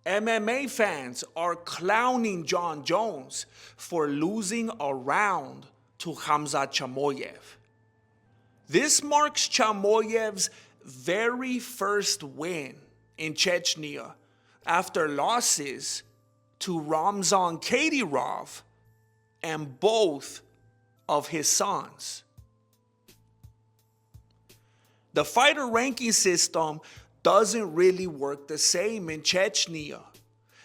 MMA fans are clowning Jon Jones for losing a round to Khamzat Chimaev. This marks Chimaev's very first win in Chechnya after losses to Ramzan Kadyrov and both of his sons. The fighter ranking system doesn't really work the same in Chechnya.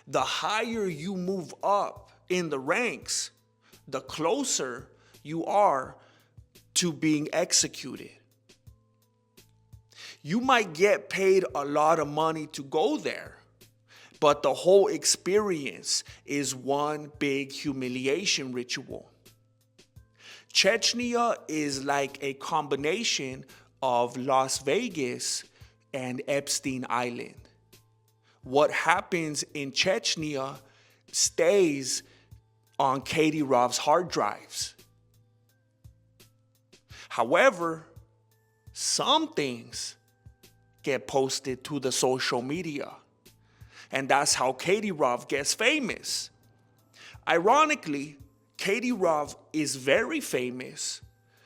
The higher you move up in the ranks, the closer you are to being executed. You might get paid a lot of money to go there, but the whole experience is one big humiliation ritual. Chechnya is like a combination of Las Vegas and Epstein Island. What happens in Chechnya stays on Kadyrov's hard drives. However, some things get posted to the social media, and that's how Kadyrov gets famous. Ironically, Kadyrov is very famous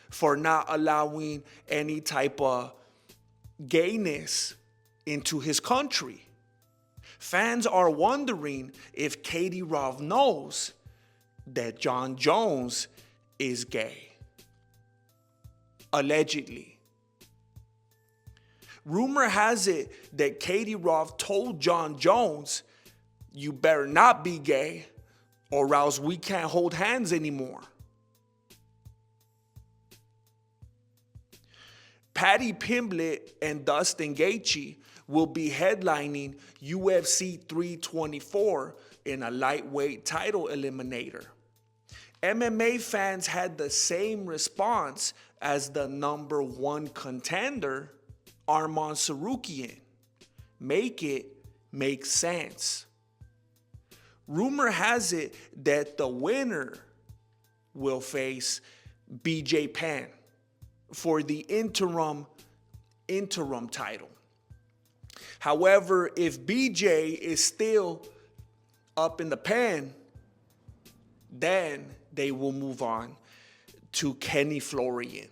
for not allowing any type of gayness into his country. Fans are wondering if Kadyrov knows that Jon Jones is gay. Allegedly. Rumor has it that Kadyrov told Jon Jones, "You better not be gay or else we can't hold hands anymore." Paddy, Pimblett, and Dustin Gaethje will be headlining UFC 324 in a lightweight title eliminator. MMA fans had the same response as the number one contender, Arman Tsarukyan. Make it make sense. Rumor has it that the winner will face BJ Penn for the interim title. However, if BJ is still up in the pen, then they will move on to Kenny Florian.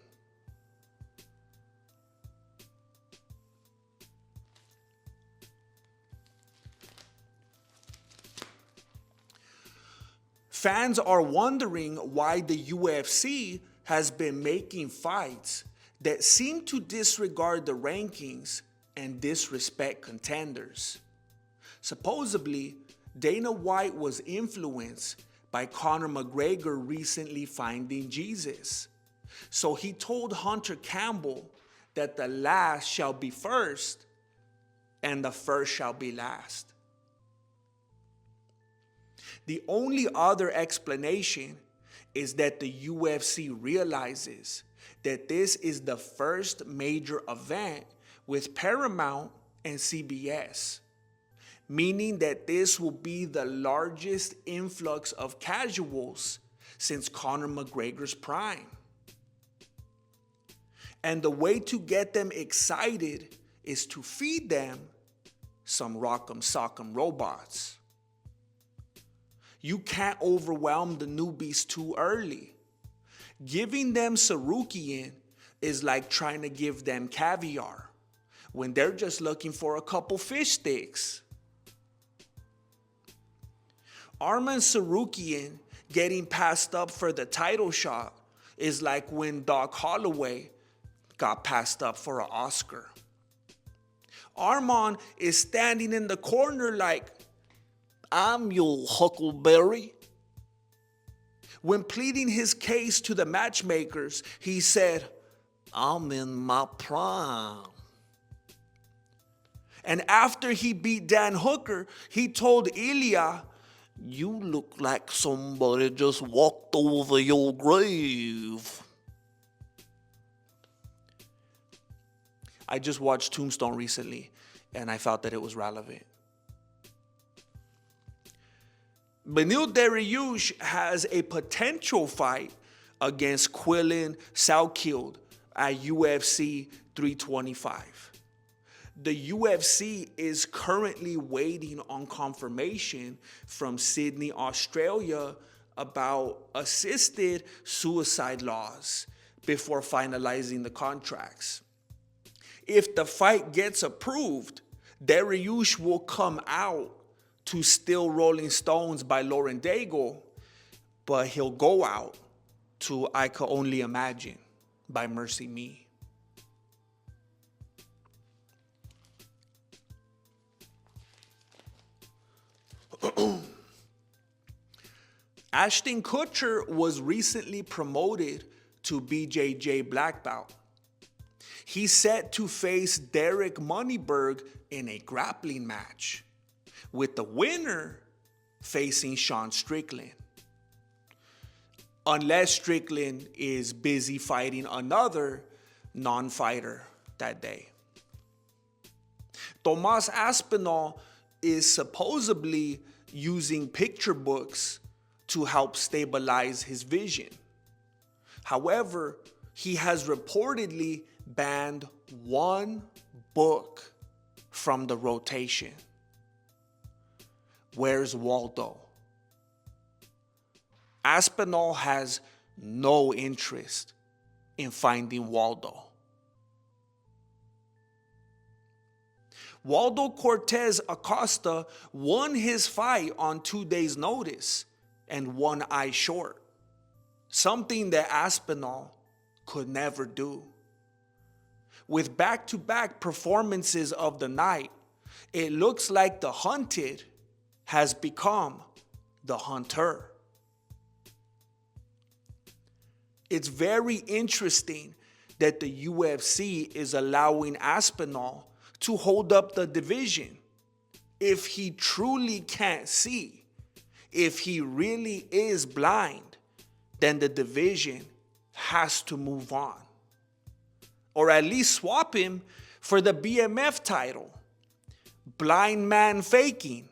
Fans are wondering why the UFC has been making fights that seem to disregard the rankings and disrespect contenders. Supposedly, Dana White was influenced by Conor McGregor recently finding Jesus. So he told Hunter Campbell that the last shall be first and the first shall be last. The only other explanation is that the UFC realizes that this is the first major event with Paramount and CBS, meaning that this will be the largest influx of casuals since Conor McGregor's prime. And the way to get them excited is to feed them some rock'em sock'em robots. You can't overwhelm the newbies too early. Giving them Tsarukyan is like trying to give them caviar when they're just looking for a couple fish sticks. Arman Tsarukyan getting passed up for the title shot is like when Doc Holloway got passed up for an Oscar. Arman is standing in the corner like, "I'm your Huckleberry." When pleading his case to the matchmakers, he said, "I'm in my prime." And after he beat Dan Hooker, he told Ilya, "You look like somebody just walked over your grave." I just watched Tombstone recently, and I felt that it was relevant. Beneil Dariush has a potential fight against Quillan Salkilld at UFC 325. The UFC is currently waiting on confirmation from Sydey, Australia about assisted suicide laws before finalizing the contracts. If the fight gets approved, Dariush will come out to Still Rolling Stones by Lauren Daigle, but he'll go out to I Could Only Imagine by Mercy Me. Ashton Kutcher was recently promoted to BJJ black belt. He's set to face Derek Moneyberg in a grappling match, with the winner facing Sean Strickland. Unless Strickland is busy fighting another non-fighter that day. Tomas Aspinall is supposedly using picture books to help stabilize his vision. However, he has reportedly banned one book from the rotation. Where's Waldo? Aspinall has no interest in finding Waldo. Waldo Cortez Acosta won his fight on 2 days' notice and 1 eye short, something that Aspinall could never do. With back-to-back performances of the night, it looks like the hunted has become the hunter. It's very interesting that the UFC is allowing Aspinall to hold up the division if he truly can't see. If he really is blind, then the division has to move on. Or at least swap him for the BMF title. Blind man faking.